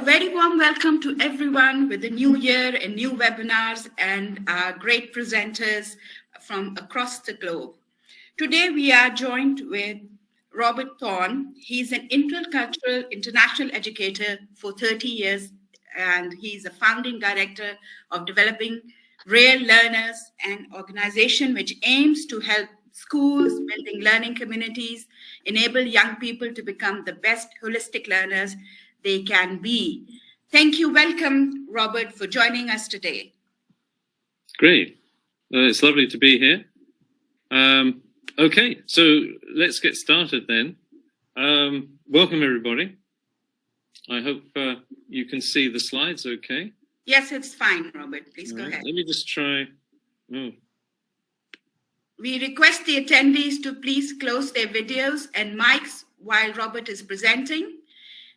very warm welcome to everyone with the new year and new webinars and great presenters from across the globe. Today, we are joined with Robert Thorne. He's an intercultural international educator for 30 years, and he's a founding director of Developing Real Learners, an organization which aims to help schools, building learning communities, enable young people to become the best holistic learners they can be. Thank you. Welcome, Robert, for joining us today. Great. It's lovely to be here. Okay, so let's get started then. Welcome, everybody. I hope you can see the slides okay. Yes, it's fine, Robert. Please go ahead. Let me just try. Oh. We request the attendees to please close their videos and mics while Robert is presenting.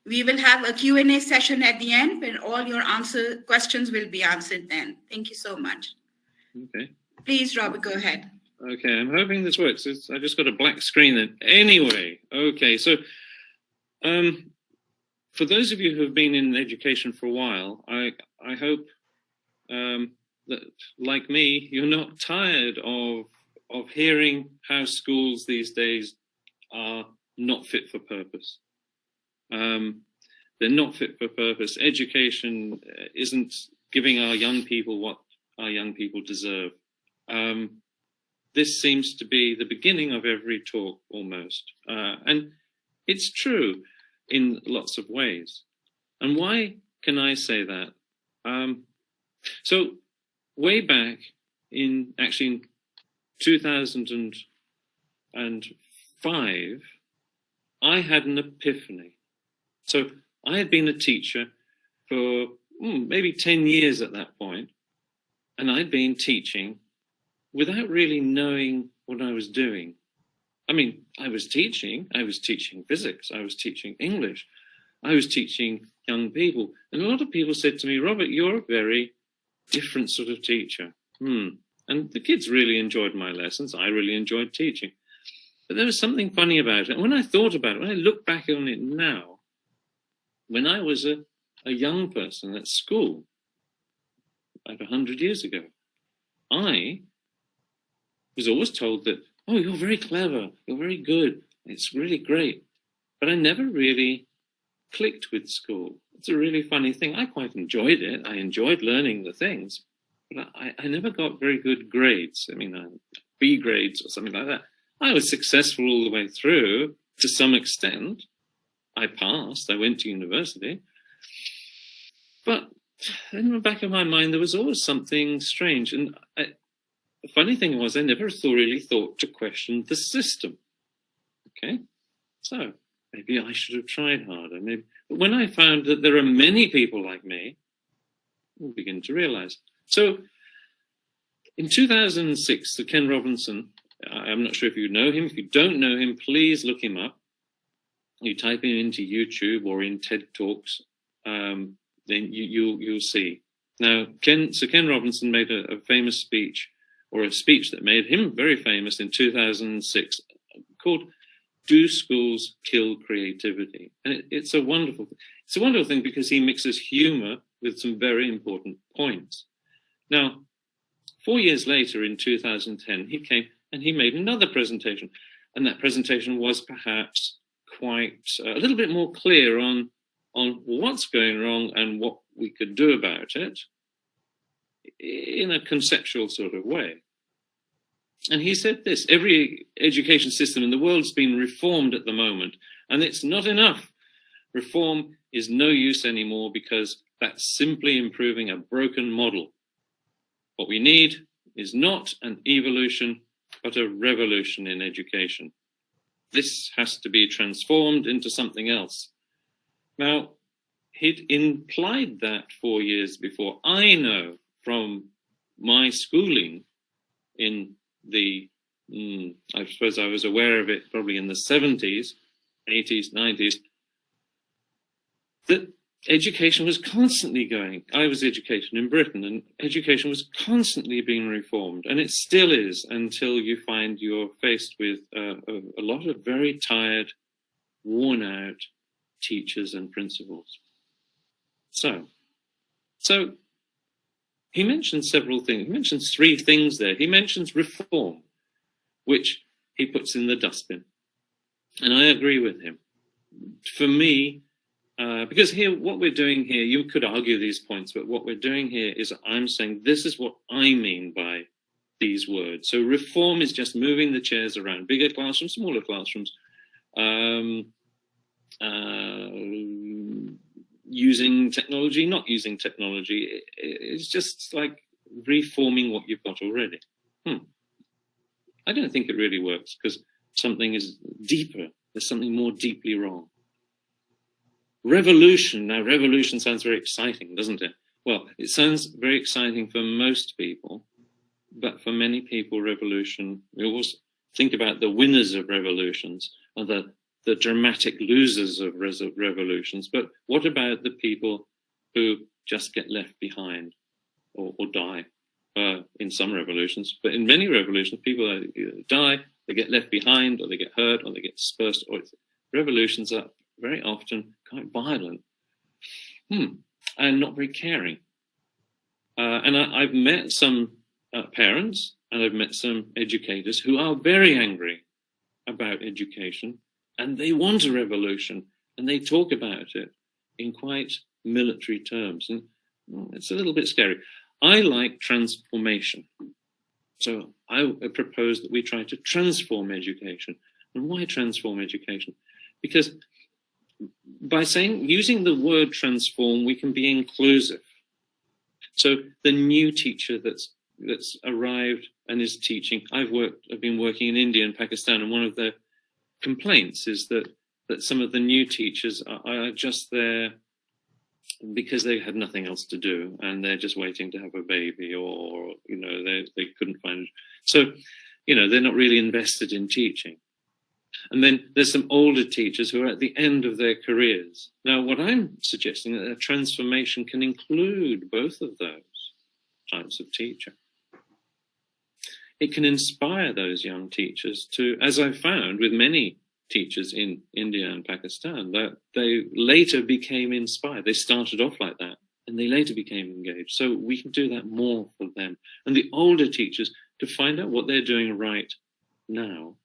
We will have a Q&A session at the end where all your questions will be answered then. Thank you so much. Okay. Please, Robert, go ahead. Okay, I'm hoping this works. I just got a black screen then. Anyway, okay, so for those of you who have been in education for a while, I hope that, like me, you're not tired of hearing how schools these days are not fit for purpose. They're not fit for purpose. Education isn't giving our young people what our young people deserve. This seems to be the beginning of every talk almost. And it's true in lots of ways. And why can I say that? So way back in 2005, I had an epiphany. So I had been a teacher for maybe 10 years at that point, and I'd been teaching without really knowing what I was doing. I mean, I was teaching physics, I was teaching English, I was teaching young people. And a lot of people said to me, Robert, you're a very different sort of teacher. And the kids really enjoyed my lessons. I really enjoyed teaching. But there was something funny about it. And when I thought about it, when I look back on it now, when I was a young person at school, about 100 years ago, I was always told that, oh, you're very clever, you're very good, it's really great. But I never really clicked with school. It's a really funny thing. I quite enjoyed it. I enjoyed learning the things, but I never got very good grades. I mean, B grades or something like that. I was successful all the way through to some extent. I passed, I went to university. But in the back of my mind, there was always something strange. And the funny thing was, I never really thought to question the system. Okay, so maybe I should have tried harder. Maybe. But when I found that there are many people like me, I began to realize. So in 2006, the Ken Robinson, I'm not sure if you know him. If you don't know him, please look him up. You type him into YouTube or in TED Talks, then you'll see. Now, Ken Robinson made a famous speech, or a speech that made him very famous in 2006, called "Do Schools Kill Creativity?" And it's a wonderful thing because he mixes humor with some very important points. Now, 4 years later, in 2010, he came and he made another presentation, and that presentation was perhaps quite a little bit more clear on what's going wrong and what we could do about it in a conceptual sort of way. And he said this: every education system in the world's been reformed at the moment, and it's not enough. Reform is no use anymore because that's simply improving a broken model. What we need is not an evolution, but a revolution in education. This has to be transformed into something else. Now, he'd implied that 4 years before. I know from my schooling in the, I suppose I was aware of it probably in the 70s, 80s, 90s, that education was constantly going. I was educated in Britain, and education was constantly being reformed, and it still is until you find you're faced with a lot of very tired, worn out teachers and principals. So he mentions several things. He mentions 3 things there. He mentions reform, which he puts in the dustbin. And I agree with him. For me, because here, what we're doing here, you could argue these points, but what we're doing here is I'm saying this is what I mean by these words. So reform is just moving the chairs around, bigger classrooms, smaller classrooms, using technology, not using technology. It's just like reforming what you've got already. I don't think it really works because something is deeper. There's something more deeply wrong. Revolution. Now, revolution sounds very exciting, doesn't it? Well, it sounds very exciting for most people, but for many people, revolution, we always think about the winners of revolutions or the dramatic losers of revolutions. But what about the people who just get left behind or die in some revolutions? But in many revolutions, people either die, they get left behind, or they get hurt, or they get dispersed. Or revolutions are very often quite violent and not very caring. And I've met some parents and I've met some educators who are very angry about education, and they want a revolution, and they talk about it in quite military terms. And it's a little bit scary. I like transformation. So I propose that we try to transform education. And why transform education? Because by using the word transform, we can be inclusive. So the new teacher that's arrived and is teaching, I've been working in India and Pakistan, and one of the complaints is that some of the new teachers are just there because they had nothing else to do, and they're just waiting to have a baby, or they couldn't find. So they're not really invested in teaching. And then there's some older teachers who are at the end of their careers. Now, what I'm suggesting is that a transformation can include both of those types of teacher. It can inspire those young teachers to, as I found with many teachers in India and Pakistan, that they later became inspired. They started off like that, and they later became engaged. So we can do that more for them. And the older teachers to find out what they're doing right now,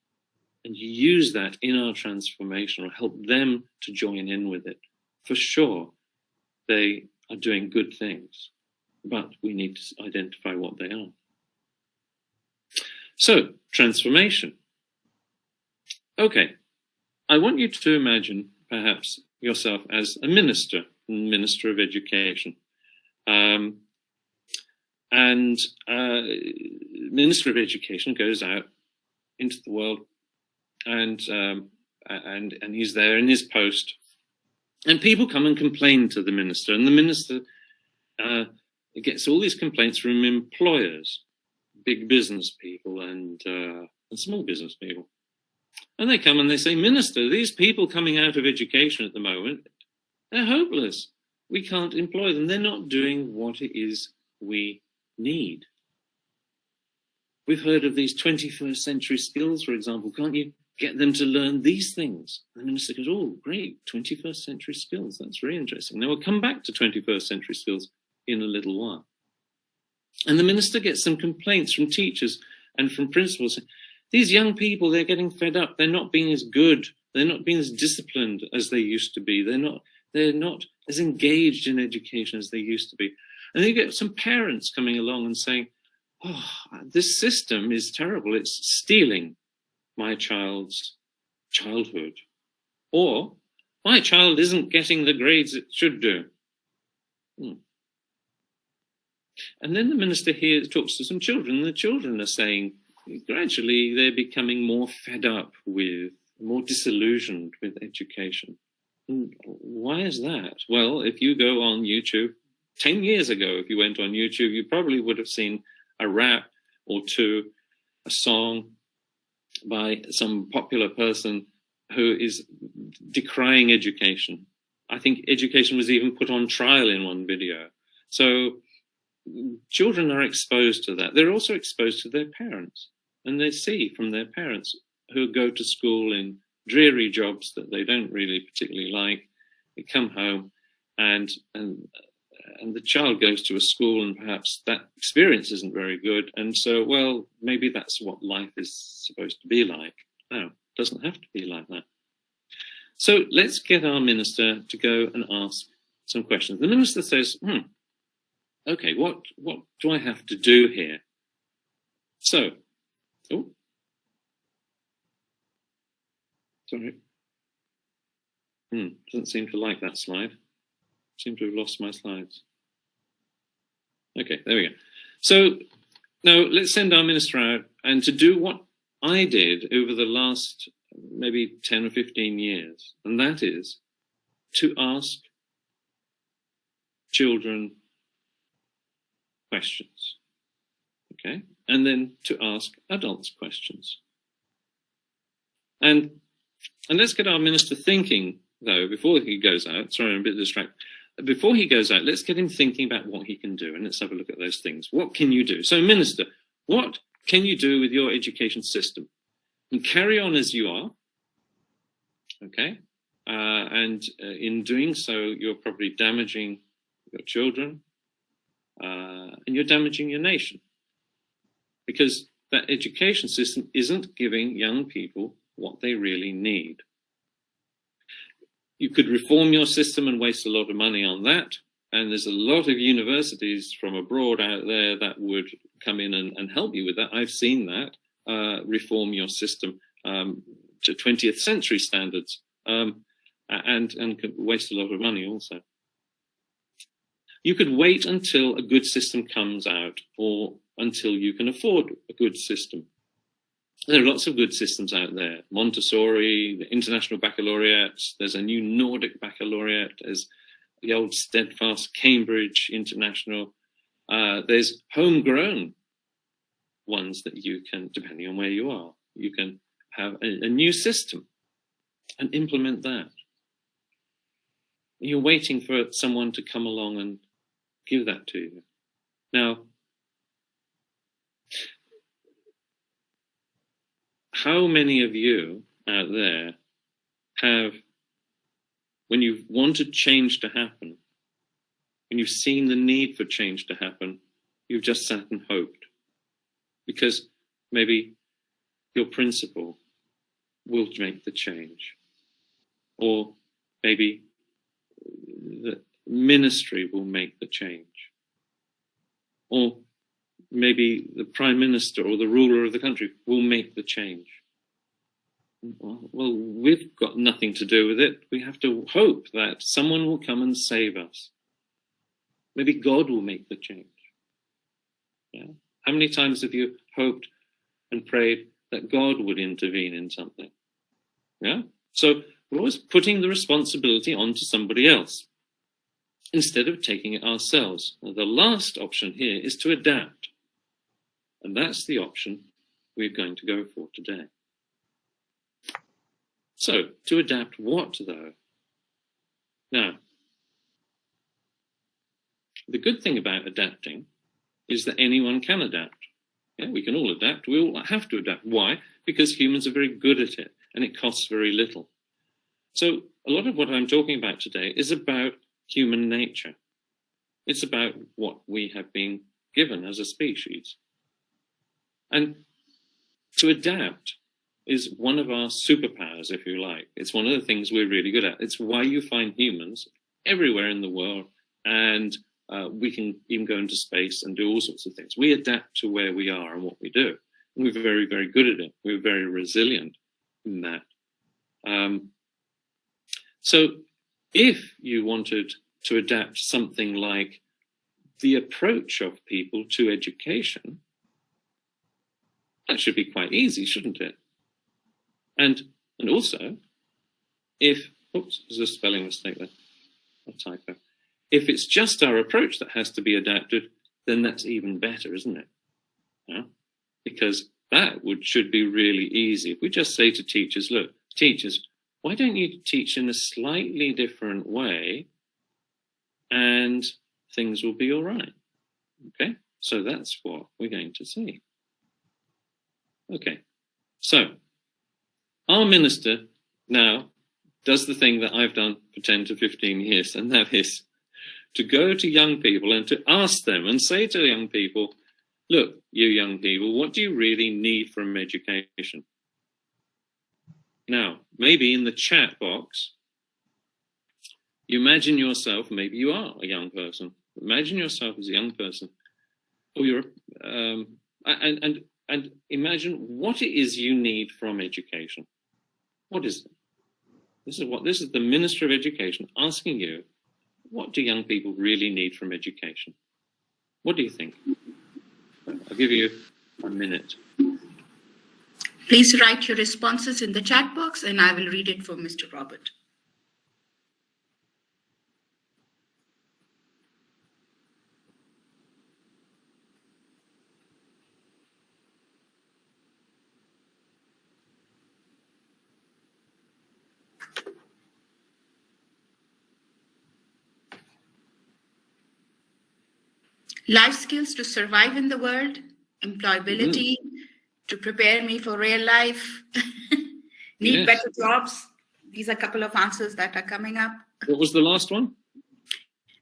and use that in our transformation, or help them to join in with it. For sure, they are doing good things, but we need to identify what they are. So, transformation. Okay, I want you to imagine perhaps yourself as a minister of education. Minister of Education goes out into the world, and he's there in his post, and people come and complain to the minister, and the minister gets all these complaints from employers, big business people and small business people, and they come and they say, "Minister, these people coming out of education at the moment, they're hopeless. We can't employ them. They're not doing what it is we need. We've heard of these 21st century skills, for example. Can't you get them to learn these things?" And the minister goes, "Oh, great, 21st century skills. That's very interesting. Now we'll come back to 21st century skills in a little while." And the minister gets some complaints from teachers and from principals. These young people, they're getting fed up. They're not being as good. They're not being as disciplined as they used to be. They're not as engaged in education as they used to be. And then you get some parents coming along and saying, "Oh, this system is terrible. It's stealing my child's childhood." Or, "My child isn't getting the grades it should do." And then the minister here talks to some children, and the children are saying, gradually they're becoming more fed up with, more disillusioned with education. And why is that? Well, if you go on YouTube, 10 years ago, if you went on YouTube, you probably would have seen a rap or two, a song by some popular person who is decrying education. I think education was even put on trial in one video. So children are exposed to that. They're also exposed to their parents, and they see from their parents who go to school in dreary jobs that they don't really particularly like. They come home and the child goes to a school and perhaps that experience isn't very good, and so, well, maybe that's what life is supposed to be like. No, it doesn't have to be like that. So let's get our minister to go and ask some questions. The minister says, okay, what do I have to do here? So, sorry. Doesn't seem to like that slide. Seem to have lost my slides. Okay, there we go. So now let's send our minister out and to do what I did over the last maybe 10 or 15 years, and that is to ask children questions, okay? And then to ask adults questions. And let's get our minister thinking, though, before he goes out. Sorry, I'm a bit distracted. Before he goes out, let's get him thinking about what he can do, and let's have a look at those things. What can you do? So, minister, what can you do with your education system? And carry on as you are, okay? And in doing so, you're probably damaging your children, and you're damaging your nation, because that education system isn't giving young people what they really need. You could reform your system and waste a lot of money on that. And there's a lot of universities from abroad out there that would come in and help you with that. I've seen that, reform your system to 20th century standards, and could waste a lot of money also. You could wait until a good system comes out, or until you can afford a good system. There are lots of good systems out there. Montessori, the International Baccalaureate, there's a new Nordic Baccalaureate, there's the old steadfast Cambridge International. There's homegrown ones that you can, depending on where you are, you can have a new system and implement that. You're waiting for someone to come along and give that to you. Now, how many of you out there have, when you've wanted change to happen, when you've seen the need for change to happen, you've just sat and hoped? Because maybe your principal will make the change, or maybe the ministry will make the change, or maybe the prime minister or the ruler of the country will make the change. Well, we've got nothing to do with it. We have to hope that someone will come and save us. Maybe God will make the change. Yeah? How many times have you hoped and prayed that God would intervene in something? Yeah? So we're always putting the responsibility onto somebody else instead of taking it ourselves. Now, the last option here is to adapt. And that's the option we're going to go for today. So, to adapt what, though? Now, the good thing about adapting is that anyone can adapt. Yeah, we can all adapt. We all have to adapt. Why? Because humans are very good at it, and it costs very little. So, a lot of what I'm talking about today is about human nature. It's about what we have been given as a species. And to adapt is one of our superpowers, if you like. It's one of the things we're really good at. It's why you find humans everywhere in the world, and we can even go into space and do all sorts of things. We adapt to where we are and what we do. And we're very, very good at it. We're very resilient in that. So if you wanted to adapt something like the approach of people to education, that should be quite easy, shouldn't it? And also, if, oops, there's a spelling mistake there, a typo. If it's just our approach that has to be adapted, then that's even better, isn't it? Yeah? Because that should be really easy. If we just say to teachers, look, teachers, why don't you teach in a slightly different way and things will be all right? Okay, so that's what we're going to see. Okay, so our minister now does the thing that I've done for 10 to 15 years, and that is to go to young people and to ask them and say to young people, look, you young people, what do you really need from education? Now, maybe in the chat box, you imagine yourself, maybe you are a young person. Imagine yourself as a young person, or you're, and imagine what it is you need from education. What is it? This is the Minister of Education asking you, what do young people really need from education? What do you think? I'll give you a minute. Please write your responses in the chat box and I will read it for Mr. Robert. Life skills to survive in the world, employability, to prepare me for real life, need better jobs. These are a couple of answers that are coming up. What was the last one?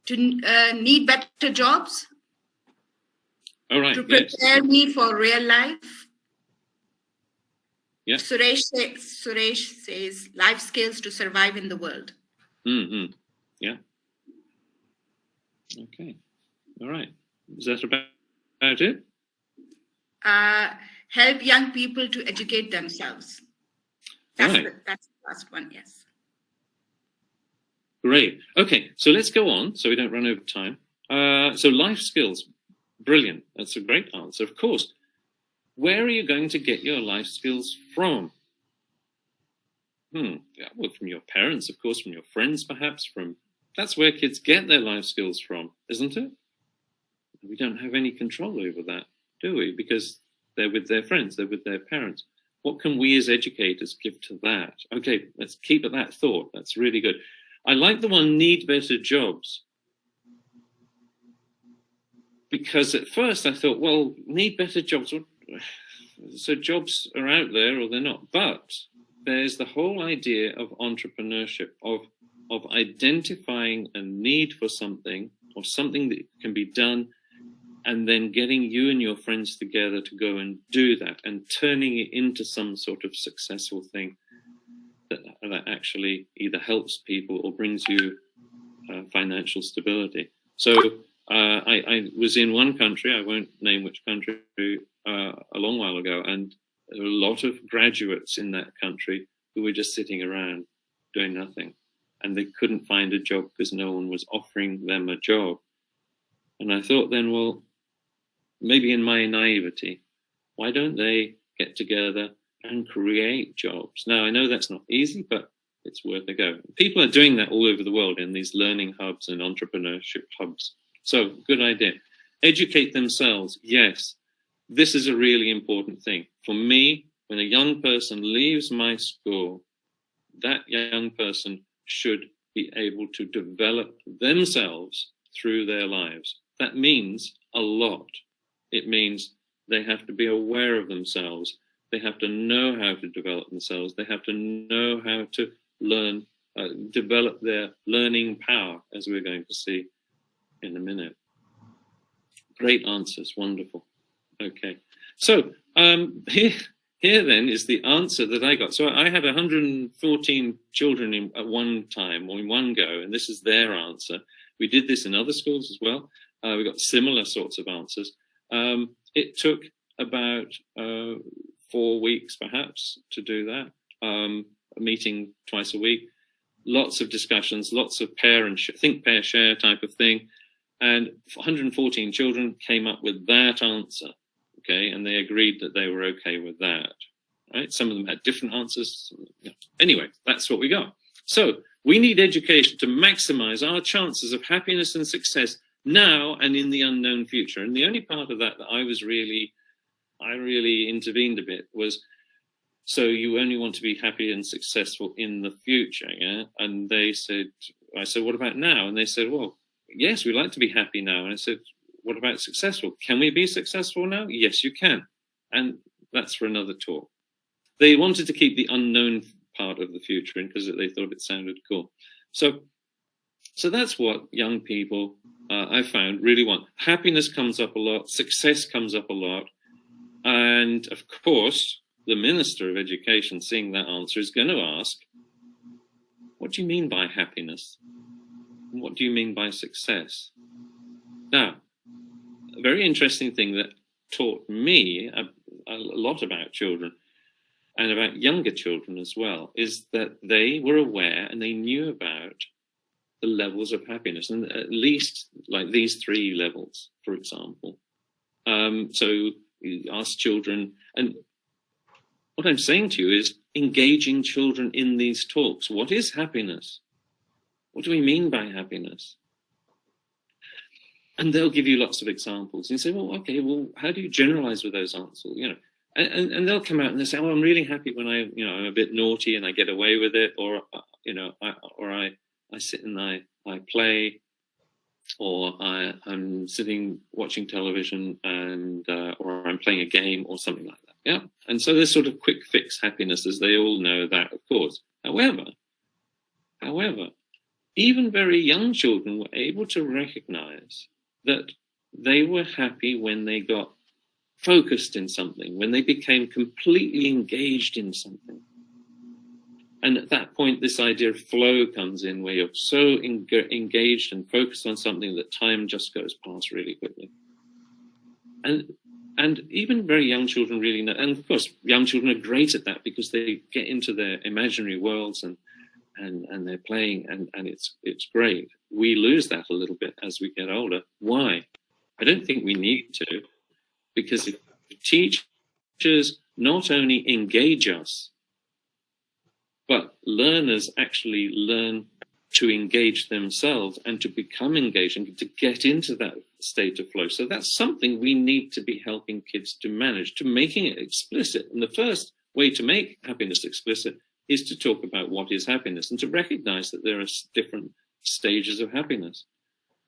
To need better jobs. All right. To prepare me for real life. Yes. Suresh says life skills to survive in the world. Mm-hmm. Yeah. Okay. All right. Is that about it? Help young people to educate themselves. That's the last one, yes. Great. Okay, so let's go on so we don't run over time. So life skills, brilliant. That's a great answer. Of course, where are you going to get your life skills from? Yeah, well, from your parents, of course, from your friends, perhaps. That's where kids get their life skills from, isn't it? We don't have any control over that, do we? Because they're with their friends, they're with their parents. What can we as educators give to that? Okay, let's keep at that thought. That's really good. I like the one, need better jobs. Because at first I thought, well, need better jobs. So jobs are out there or they're not. But there's the whole idea of entrepreneurship, of identifying a need for something or something that can be done, and then getting you and your friends together to go and do that and turning it into some sort of successful thing that actually either helps people or brings you financial stability. So I was in one country, I won't name which country, a long while ago, and there were a lot of graduates in that country who were just sitting around doing nothing. And they couldn't find a job because no one was offering them a job. And I thought then, well, maybe in my naivety, why don't they get together and create jobs? Now, I know that's not easy, but it's worth a go. People are doing that all over the world in these learning hubs and entrepreneurship hubs. So, good idea. Educate themselves. Yes, this is a really important thing. For me, when a young person leaves my school, that young person should be able to develop themselves through their lives. That means a lot. It means they have to be aware of themselves. They have to know how to develop themselves. They have to know how to learn, develop their learning power, as we're going to see in a minute. Great answers, wonderful. Okay, so here then is the answer that I got. So I had 114 children at one time, or in one go, and this is their answer. We did this in other schools as well. We got similar sorts of answers. It took about 4 weeks, perhaps, to do that. A meeting twice a week, lots of discussions, lots of pair and think, pair, share type of thing. And 114 children came up with that answer. Okay, and they agreed that they were okay with that, right? Some of them had different answers. Anyway, that's what we got. So we need education to maximize our chances of happiness and success now and in the unknown future. And the only part of that I really intervened a bit was, so you only want to be happy and successful in the future, yeah? And I said, what about now? And they said, well, yes, we'd like to be happy now. And I said, what about successful? Can we be successful now? Yes, you can. And that's for another talk. They wanted to keep the unknown part of the future in because they thought it sounded cool. So So that's what young people, I found, really want. Happiness comes up a lot. Success comes up a lot. And of course, the Minister of Education, seeing that answer, is going to ask, what do you mean by happiness? What do you mean by success? Now, a very interesting thing that taught me a lot about children and about younger children as well is that they were aware and they knew about the levels of happiness, and at least like these 3 levels, for example. So you ask children, and what I'm saying to you is engaging children in these talks. What is happiness? What do we mean by happiness? And they'll give you lots of examples. And you say, well, okay, well, how do you generalize with those answers? You know, and they'll come out and they'll say, oh, I'm really happy when I'm a bit naughty and I get away with it, or I sit and I play, or I'm sitting watching television and or I'm playing a game or something like that. Yeah, and so there's sort of quick fix happiness, as they all know that, of course. However, even very young children were able to recognize that they were happy when they got focused in something, when they became completely engaged in something. And at that point, this idea of flow comes in, where you're so engaged and focused on something that time just goes past really quickly. And even very young children really know, and of course, young children are great at that because they get into their imaginary worlds and they're playing, and it's great. We lose that a little bit as we get older. Why? I don't think we need to, because if teachers not only engage us, but learners actually learn to engage themselves and to become engaged and to get into that state of flow. So that's something we need to be helping kids to manage, to making it explicit. And the first way to make happiness explicit is to talk about what is happiness and to recognize that there are different stages of happiness.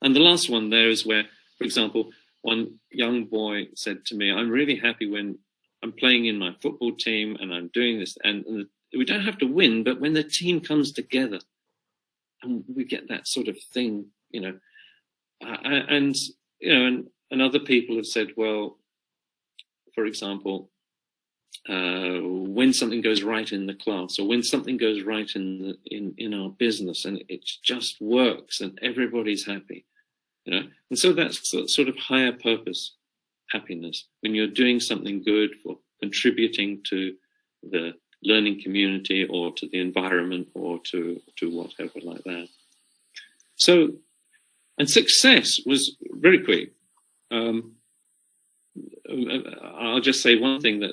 And the last one there is where, for example, one young boy said to me, I'm really happy when I'm playing in my football team and I'm doing this, and we don't have to win, but when the team comes together and we get that sort of thing, and other people have said, well, for example, when something goes right in the class, or when something goes right in our business, and it just works and everybody's happy, and so that's sort of higher purpose happiness, when you're doing something good for contributing to the learning community or to the environment or to whatever like that. So, and success was very quick. I'll just say one thing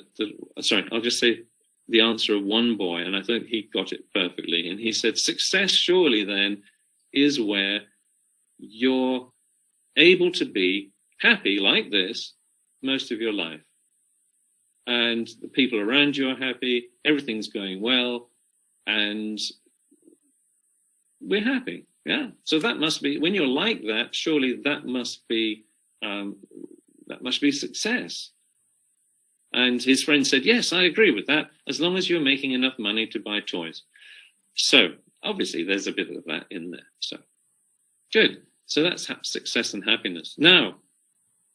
I'll just say the answer of one boy, and I think he got it perfectly. And he said, success surely then is where you're able to be happy like this most of your life. And the people around you are happy, everything's going well, and we're happy. Yeah. So that must be, when you're like that, surely that must be success. And his friend said, yes, I agree with that, as long as you're making enough money to buy toys. So obviously there's a bit of that in there. So good. So that's success and happiness. Now,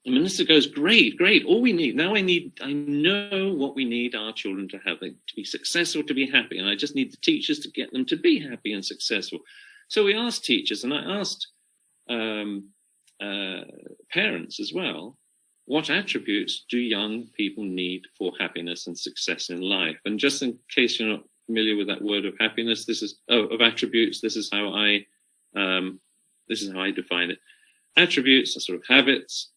the minister goes, great. All we need, now I know what we need our children to have, to be successful, to be happy. And I just need the teachers to get them to be happy and successful. So we asked teachers, and I asked parents as well, what attributes do young people need for happiness and success in life? And just in case you're not familiar with that word of happiness, of attributes, this is how I define it. Attributes are sort of habits,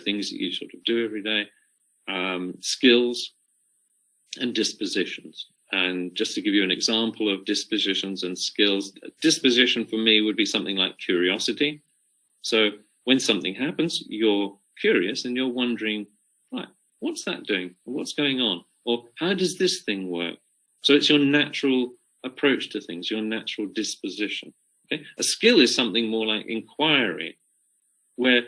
things that you sort of do every day, skills, and dispositions. And just to give you an example of dispositions and skills, disposition for me would be something like curiosity. So when something happens, you're curious and you're wondering, right, what's that doing? What's going on? Or how does this thing work? So it's your natural approach to things, your natural disposition. Okay? A skill is something more like inquiry, where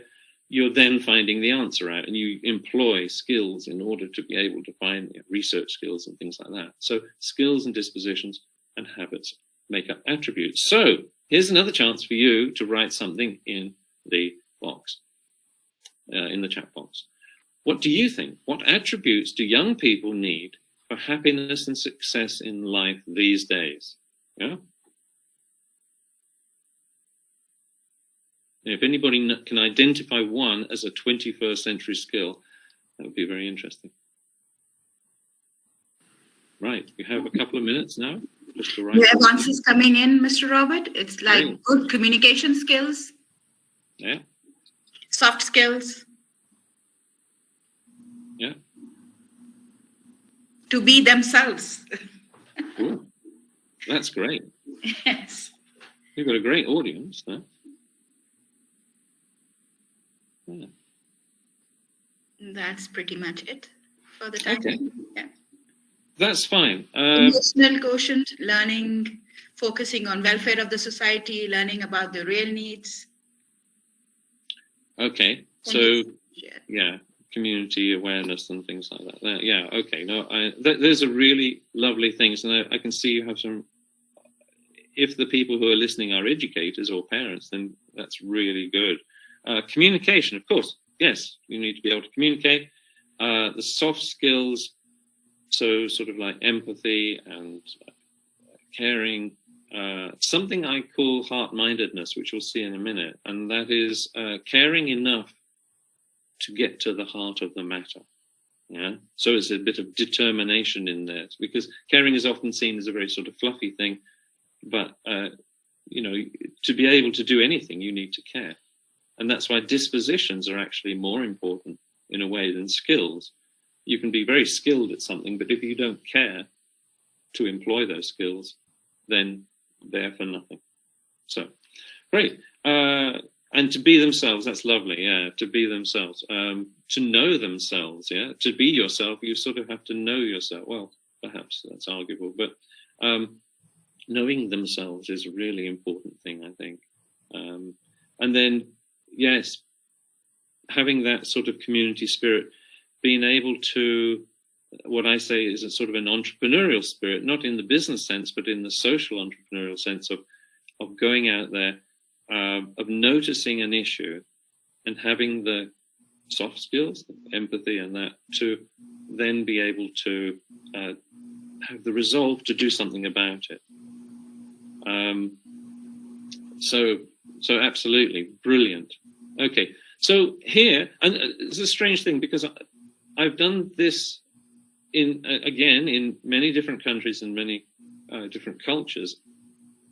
you're then finding the answer out, and you employ skills in order to be able to find research skills and things like that. So skills and dispositions and habits make up attributes. So here's another chance for you to write something in the box, in the chat box. What do you think? What attributes do young people need for happiness and success in life these days? Yeah. If anybody can identify one as a 21st century skill, that would be very interesting. Right, we have a couple of minutes now. Just to write. You have answers coming in, Mr. Robert. It's like good communication skills. Yeah. Soft skills. Yeah. To be themselves. Ooh, that's great. Yes. You've got a great audience there. Yeah. That's pretty much it for the time. Okay. Yeah. That's fine. Emotional quotient, learning, focusing on welfare of the society, learning about the real needs. Okay. So, yeah, community awareness and things like that. Yeah, okay. No, those are really lovely things. And I can see you have some, if the people who are listening are educators or parents, then that's really good. Communication, of course. Yes, you need to be able to communicate. The soft skills, so sort of like empathy and caring, something I call heart-mindedness, which we'll see in a minute, and that is caring enough to get to the heart of the matter. Yeah, so it's a bit of determination in there, because caring is often seen as a very sort of fluffy thing, but you know, to be able to do anything, you need to care, and that's why dispositions are actually more important in a way than skills. You can be very skilled at something, but if you don't care to employ those skills, then they're for nothing. So, great. And to be themselves, that's lovely, yeah, to be themselves. To know themselves, yeah, to be yourself, you sort of have to know yourself. Well, perhaps that's arguable, but knowing themselves is a really important thing, I think. And then, yes, having that sort of community spirit, being able to, what I say is a sort of an entrepreneurial spirit, not in the business sense, but in the social entrepreneurial sense of going out there, of noticing an issue and having the soft skills, the empathy and that, to then be able to have the resolve to do something about it. So absolutely brilliant. Okay, so here, and it's a strange thing because I've done this in many different countries and many different cultures,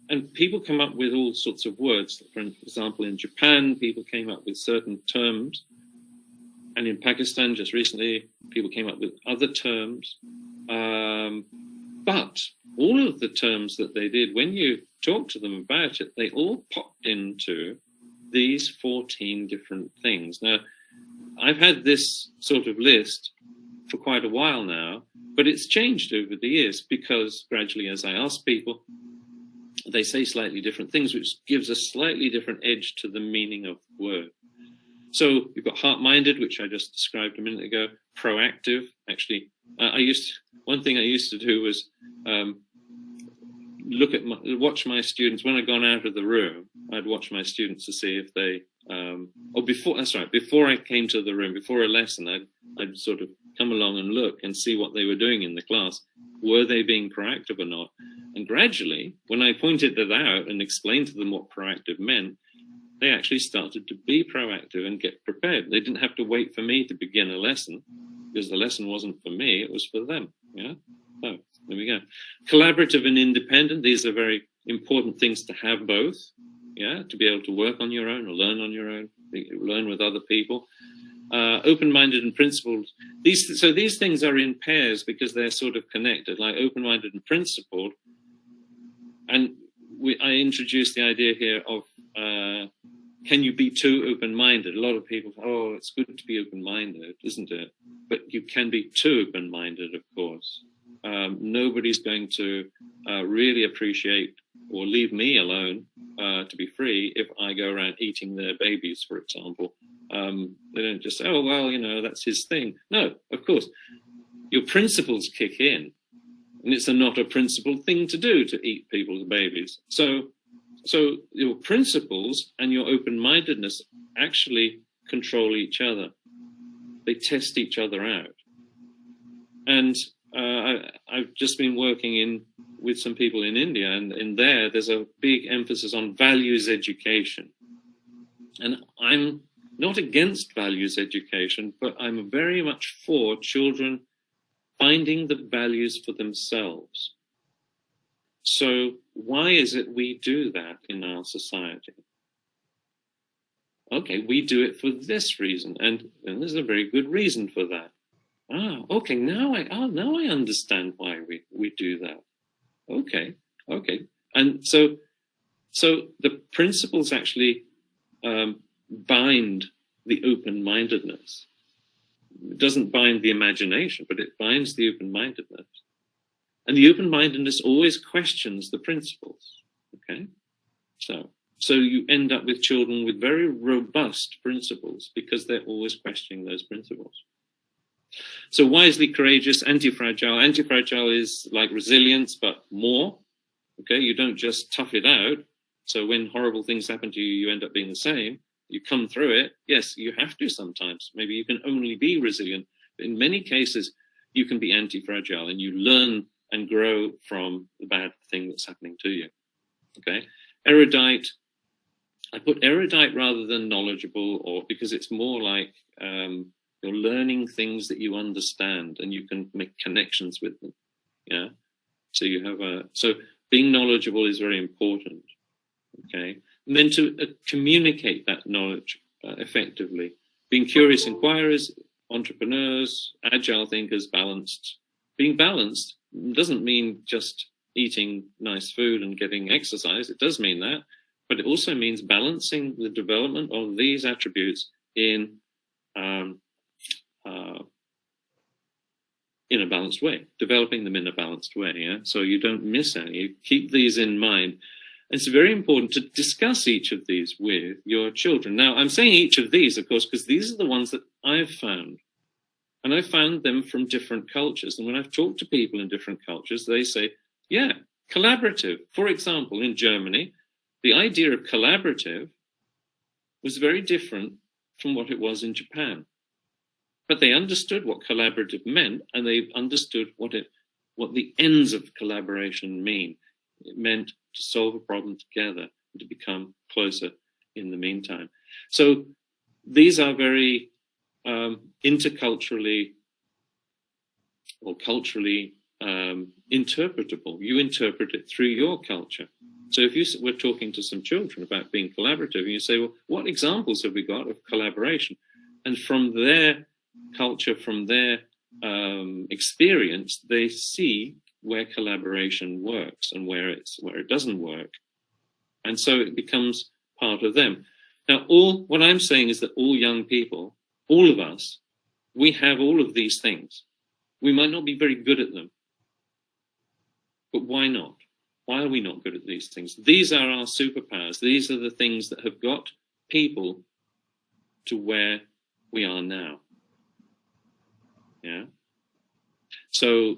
and people come up with all sorts of words. For example, in Japan, people came up with certain terms, and in Pakistan, just recently, people came up with other terms. But all of the terms that they did, when you talk to them about it, they all popped into these 14 different things. Now, I've had this sort of list for quite a while now, but it's changed over the years because gradually, as I ask people, they say slightly different things, which gives a slightly different edge to the meaning of the word. So you've got heart-minded, which I just described a minute ago. Proactive, actually, one thing I used to do was watch my students when I'd gone out of the room. I'd watch my students to see if they, before I came to the room, before a lesson, I'd sort of come along and look and see what they were doing in the class. Were they being proactive or not? And gradually, when I pointed that out and explained to them what proactive meant, they actually started to be proactive and get prepared. They didn't have to wait for me to begin a lesson, because the lesson wasn't for me, it was for them. Yeah. So there we go. Collaborative and independent, these are very important things to have both. Yeah, to be able to work on your own or learn on your own, learn with other people. Open-minded and principled. These things are in pairs because they're sort of connected, like open-minded and principled. And I introduced the idea here of, can you be too open-minded? A lot of people say, oh, it's good to be open-minded, isn't it? But you can be too open-minded, of course. Nobody's going to really appreciate or leave me alone to be free if I go around eating their babies, for example. They don't just say, oh, well, you know, that's his thing. No, of course. Your principles kick in. And it's not a principled thing to do to eat people's babies. So so your principles and your open-mindedness actually control each other. They test each other out. And I've just been working with some people in India, and in there's a big emphasis on values education. And I'm not against values education, but I'm very much for children finding the values for themselves. So why is it we do that in our society? Okay, we do it for this reason, and there's a very good reason for that. Okay, now I understand why we do that. Okay. And so the principles actually bind the open-mindedness. It doesn't bind the imagination, but it binds the open-mindedness. And the open-mindedness always questions the principles. Okay? So you end up with children with very robust principles because they're always questioning those principles. So wisely courageous, anti-fragile. Anti-fragile is like resilience, but more. Okay, you don't just tough it out. So when horrible things happen to you, you end up being the same. You come through it. Yes, you have to sometimes. Maybe you can only be resilient. But in many cases, you can be anti-fragile and you learn and grow from the bad thing that's happening to you. Okay, erudite. I put erudite rather than knowledgeable, or because it's more like you're learning things that you understand and you can make connections with them. Yeah. So you have so being knowledgeable is very important. Okay. And then to communicate that knowledge effectively. Being curious inquirers, entrepreneurs, agile thinkers, balanced. Being balanced doesn't mean just eating nice food and getting exercise. It does mean that, but it also means balancing the development of these attributes in a balanced way, developing them in a balanced way. Yeah? So you don't miss any. You keep these in mind. It's very important to discuss each of these with your children. Now, I'm saying each of these, of course, because these are the ones that I've found. And I've found them from different cultures. And when I've talked to people in different cultures, they say, yeah, collaborative. For example, in Germany, the idea of collaborative was very different from what it was in Japan. But they understood what collaborative meant, and they understood what the ends of collaboration mean. It meant to solve a problem together and to become closer in the meantime. So these are very interculturally or culturally interpretable. You interpret it through your culture. So if you were talking to some children about being collaborative, and you say, well, what examples have we got of collaboration? And from their culture, from their experience, they see where collaboration works and where it doesn't work. And so it becomes part of them. Now, what I'm saying is that all young people, all of us, we have all of these things. We might not be very good at them, but why not? Why are we not good at these things? These are our superpowers. These are the things that have got people to where we are now. Yeah. So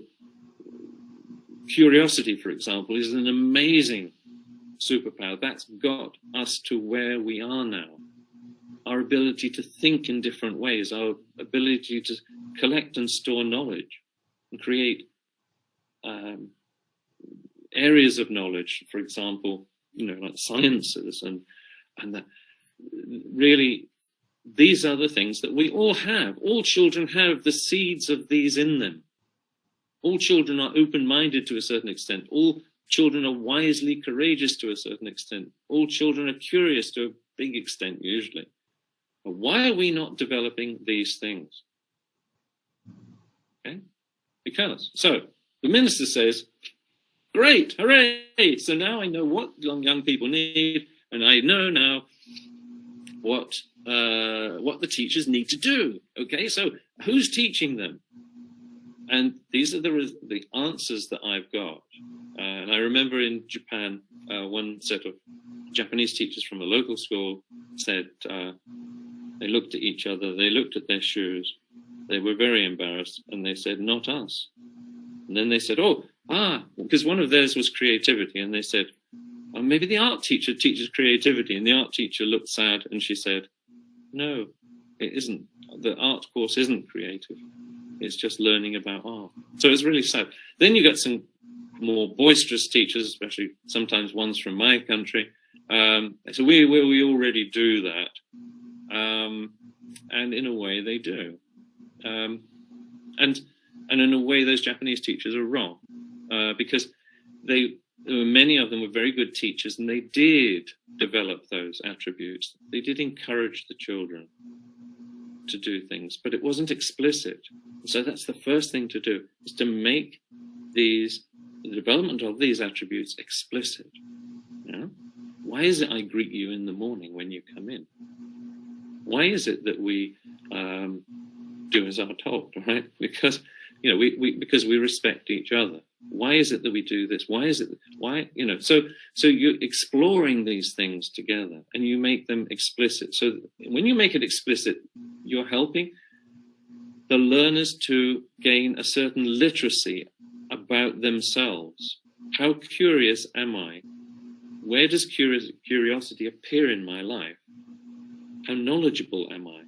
curiosity, for example, is an amazing superpower. That's got us to where we are now. Our ability to think in different ways, our ability to collect and store knowledge and create areas of knowledge, for example, like sciences and that. Really, these are the things that we all have. All children have the seeds of these in them. All children are open-minded to a certain extent. All children are wisely courageous to a certain extent. All children are curious to a big extent, usually. But why are we not developing these things? Okay? Because, so, the minister says, great, hooray! So now I know what young people need, and I know now what the teachers need to do. Okay, so who's teaching them? And these are the answers that I've got. And I remember in Japan, one set of Japanese teachers from a local school said, they looked at each other, they looked at their shoes, they were very embarrassed, and they said, not us. And then they said, because one of theirs was creativity, and they said, Or maybe the art teacher teaches creativity, and the art teacher looked sad and she said, no, it isn't. The art course isn't creative. It's just learning about art. So it's really sad. Then you get some more boisterous teachers, especially sometimes ones from my country. So we already do that. And in a way they do. And in a way those Japanese teachers are wrong, because many of them were very good teachers, and they did develop those attributes. They did encourage the children to do things, but it wasn't explicit. So that's the first thing to do, is to make the development of these attributes explicit. You know? Why is it I greet you in the morning when you come in? Why is it that we do as are told, right? Because because we respect each other. Why is it that we do this? Why is it? Why So you're exploring these things together, and you make them explicit. So when you make it explicit, you're helping the learners to gain a certain literacy about themselves. How curious am I? Where does curiosity appear in my life? How knowledgeable am I?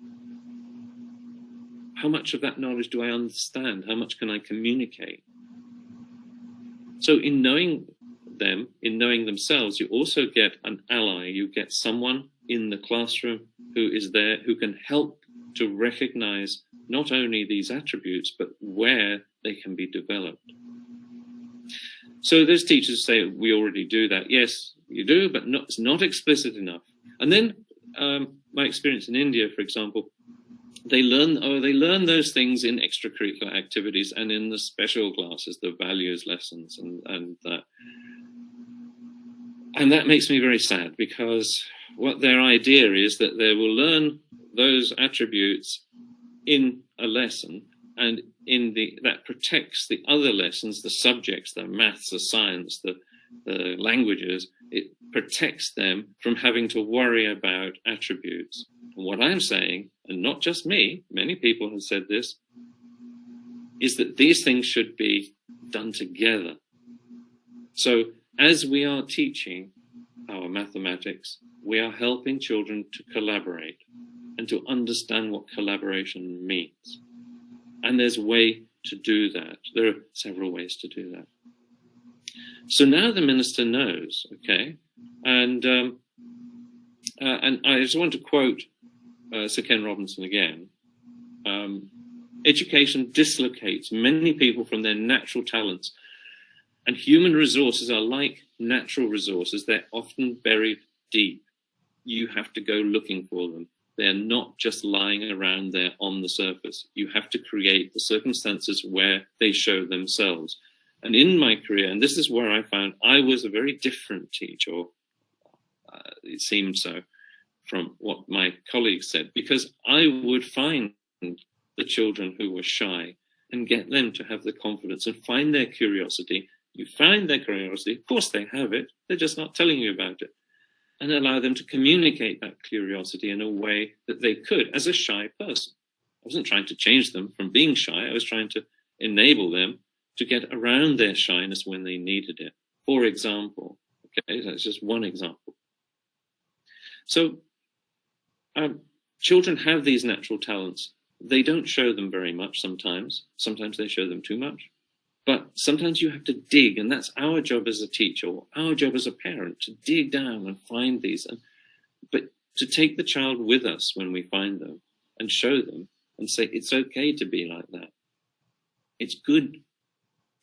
How much of that knowledge do I understand? How much can I communicate? So in knowing them, in knowing themselves, you also get an ally. You get someone in the classroom who is there, who can help to recognize not only these attributes, but where they can be developed. So those teachers say, we already do that. Yes, you do, but it's not explicit enough. And then my experience in India, for example, they learn those things in extracurricular activities and in the special classes, the values lessons, and that makes me very sad, because what their idea is that they will learn those attributes in a lesson, and that protects the other lessons, the subjects, the maths, the science, the languages. It protects them from having to worry about attributes. And what I'm saying, and not just me, many people have said this, is that these things should be done together. So as we are teaching our mathematics, we are helping children to collaborate and to understand what collaboration means. And there's a way to do that. There are several ways to do that. So now the minister knows, okay? And I just want to quote Sir Ken Robinson again. Education dislocates many people from their natural talents, and human resources are like natural resources. They're often buried deep. You have to go looking for them. They're not just lying around there on the surface. You have to create the circumstances where they show themselves. And in my career, and this is where I found I was a very different teacher, it seemed so, from what my colleagues said, because I would find the children who were shy and get them to have the confidence and find their curiosity. You find their curiosity, of course they have it, they're just not telling you about it, and allow them to communicate that curiosity in a way that they could as a shy person. I wasn't trying to change them from being shy, I was trying to enable them to get around their shyness when they needed it. For example, okay, that's just one example. So children have these natural talents. They don't show them very much sometimes. Sometimes they show them too much. But sometimes you have to dig, and that's our job as a teacher, or our job as a parent, to dig down and find these. But to take the child with us when we find them and show them and say, it's okay to be like that. It's good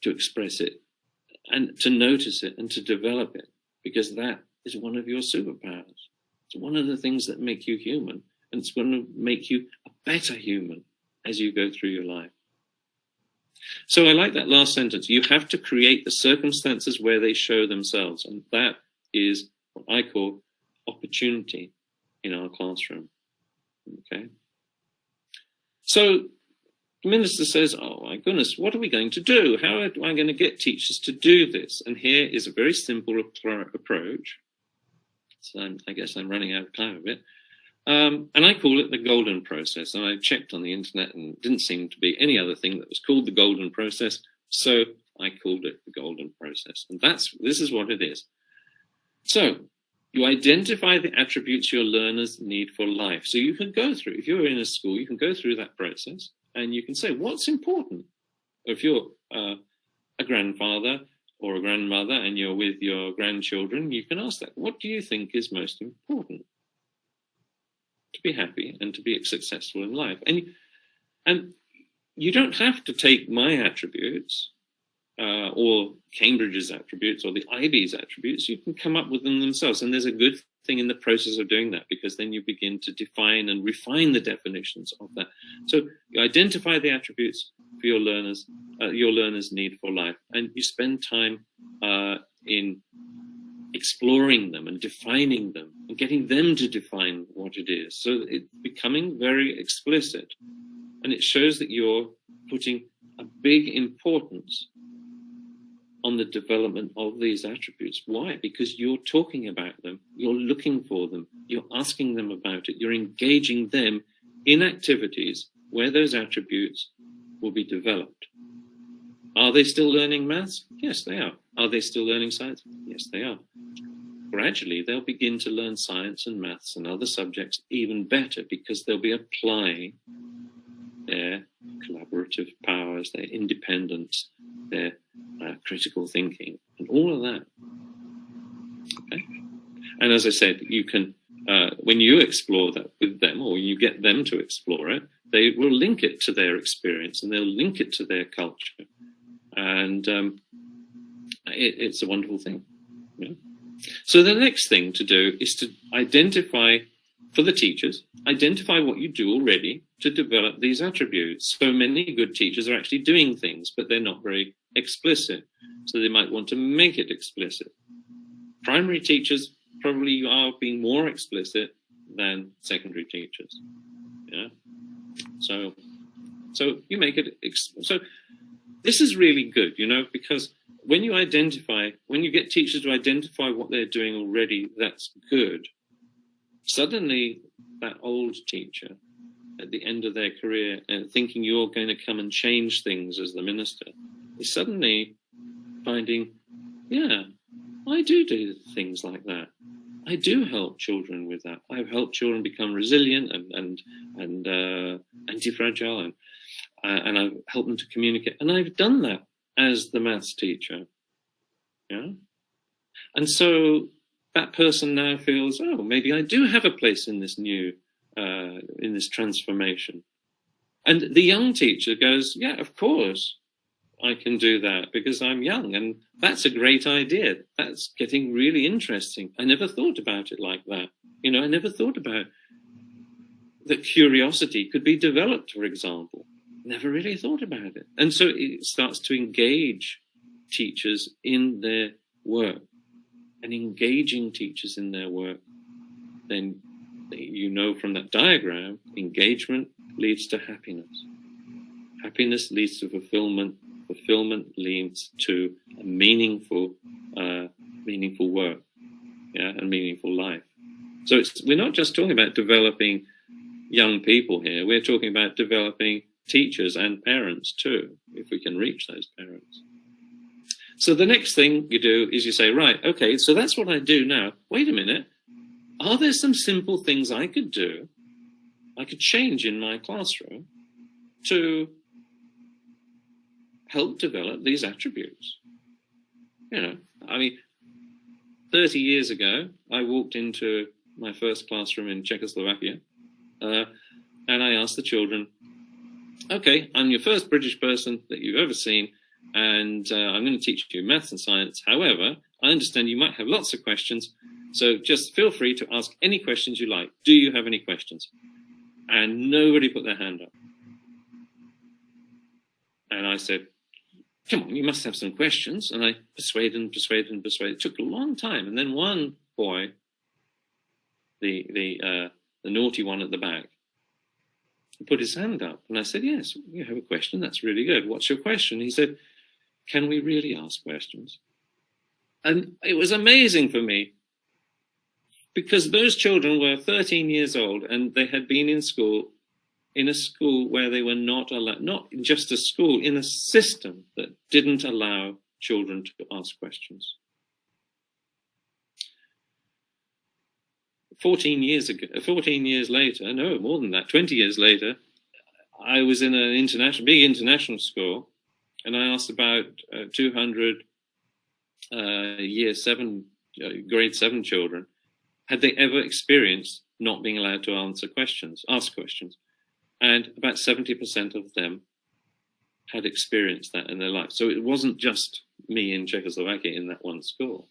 to express it and to notice it and to develop it, because that is one of your superpowers. It's one of the things that make you human, and it's going to make you a better human as you go through your life. So I like that last sentence. You have to create the circumstances where they show themselves, and that is what I call opportunity in our classroom. Okay. So the minister says, oh my goodness, what are we going to do? How am I going to get teachers to do this? And here is a very simple approach. So I guess I'm running out of time a bit. And I call it the golden process. And I checked on the internet and it didn't seem to be any other thing that was called the golden process. So I called it the golden process. And this is what it is. So you identify the attributes your learners need for life. So you can go through, if you're in a school, you can go through that process and you can say, what's important? If you're a grandfather or a grandmother and you're with your grandchildren, you can ask that, what do you think is most important to be happy and to be successful in life? And you don't have to take my attributes or Cambridge's attributes or the IB's attributes. You can come up with them themselves. And there's a good thing in the process of doing that, because then you begin to define and refine the definitions of that. So you identify the attributes for your learners' need for life, and you spend time in exploring them and defining them and getting them to define what it is. So it's becoming very explicit, and it shows that you're putting a big importance on the development of these attributes. Why? Because you're talking about them, you're looking for them, you're asking them about it, you're engaging them in activities where those attributes will be developed. Are they still learning maths? Yes, they are. Are they still learning science? Yes, they are. Gradually, they'll begin to learn science and maths and other subjects even better, because they'll be applying their collaborative powers, their independence, their critical thinking, and all of that. Okay? And as I said, you can, when you explore that with them, or you get them to explore it, they will link it to their experience and they'll link it to their culture. And it's a wonderful thing. Yeah? So the next thing to do is to identify, for the teachers, identify what you do already to develop these attributes. So many good teachers are actually doing things, but they're not very explicit. So they might want to make it explicit. Primary teachers probably are being more explicit than secondary teachers. Yeah. So you make it. So this is really good, because when you get teachers to identify what they're doing already, that's good. Suddenly, that old teacher at the end of their career and thinking you're going to come and change things as the minister is suddenly finding, yeah, I do things like that. I do help children with that. I've helped children become resilient and anti-fragile, and I've helped them to communicate. And I've done that as the maths teacher. Yeah. And so that person now feels, oh, maybe I do have a place in this new, in this transformation. And the young teacher goes, yeah, of course I can do that because I'm young. And that's a great idea. That's getting really interesting. I never thought about it like that. I never thought about that curiosity could be developed, for example. Never really thought about it. And so it starts to engage teachers in their work. And engaging teachers in their work, then from that diagram, engagement leads to happiness. Happiness leads to fulfillment. Fulfillment leads to a meaningful work, yeah, and meaningful life. So we're not just talking about developing young people here. We're talking about developing teachers and parents too, if we can reach those parents. So the next thing you do is you say, right, okay, so that's what I do now. Wait a minute. Are there some simple things I could do, I could change in my classroom to help develop these attributes? 30 years ago, I walked into my first classroom in Czechoslovakia, and I asked the children, okay, I'm your first British person that you've ever seen, and I'm going to teach you maths and science. However, I understand you might have lots of questions, so just feel free to ask any questions you like. Do you have any questions? And nobody put their hand up. And I said, come on, you must have some questions. And I persuaded. It took a long time. And then one boy, the naughty one at the back, put his hand up. And I said, yes, you have a question. That's really good. What's your question? He said, can we really ask questions? And it was amazing for me, because those children were 13 years old and they had been in a school where they were not allowed, not just a school, in a system that didn't allow children to ask questions. 14 years ago, 14 years later, no, more than that, 20 years later, I was in an big international school, and I asked about 200 grade 7 children, had they ever experienced not being allowed to ask questions, and about 70% of them had experienced that in their life. So it wasn't just me in Czechoslovakia in that one school.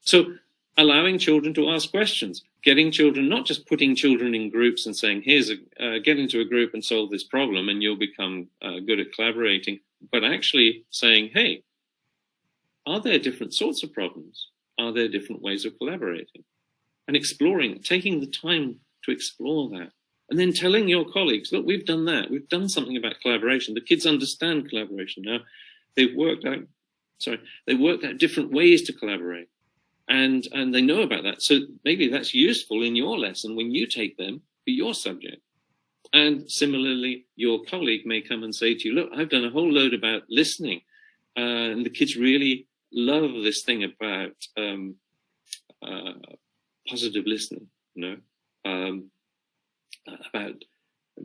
So allowing children to ask questions, getting children, not just putting children in groups and saying, get into a group and solve this problem and you'll become good at collaborating, but actually saying, hey, are there different sorts of problems? Are there different ways of collaborating? And exploring, taking the time to explore that. And then telling your colleagues, look, we've done that. We've done something about collaboration. The kids understand collaboration now. They've worked out different ways to collaborate. And they know about that. So maybe that's useful in your lesson when you take them for your subject. And similarly, your colleague may come and say to you, look, I've done a whole load about listening. And the kids really love this thing about positive listening, about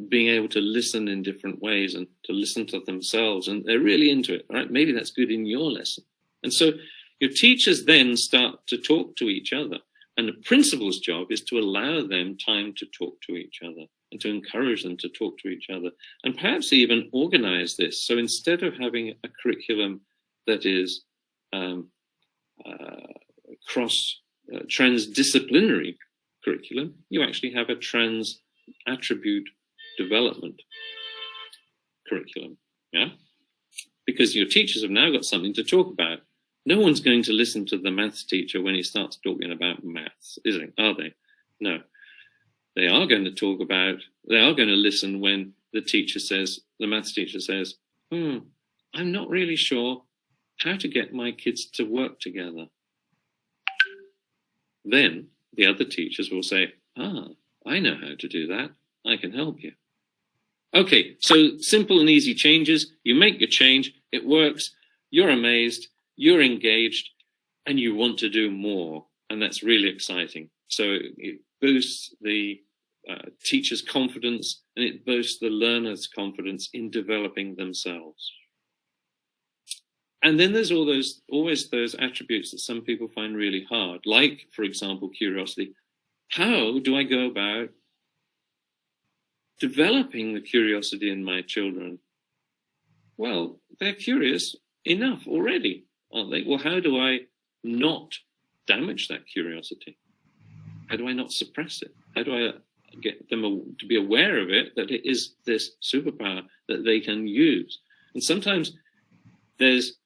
being able to listen in different ways and to listen to themselves. And they're really into it, right? Maybe that's good in your lesson. And so your teachers then start to talk to each other. And the principal's job is to allow them time to talk to each other and to encourage them to talk to each other and perhaps even organize this. So instead of having a curriculum that is transdisciplinary curriculum, you actually have a trans-attribute development curriculum, yeah? Because your teachers have now got something to talk about. No one's going to listen to the maths teacher when he starts talking about maths, are they? No. They are going to listen when the maths teacher says, I'm not really sure how to get my kids to work together. Then the other teachers will say, I know how to do that. I can help you. Okay, so simple and easy changes. You make your change, it works, you're amazed, you're engaged, and you want to do more. And that's really exciting. So it boosts the teacher's confidence and it boosts the learner's confidence in developing themselves. And then there's always those attributes that some people find really hard, like, for example, curiosity. How do I go about developing the curiosity in my children? Well, they're curious enough already, aren't they? Well, how do I not damage that curiosity? How do I not suppress it? How do I get them to be aware of it, that it is this superpower that they can use? And sometimes there's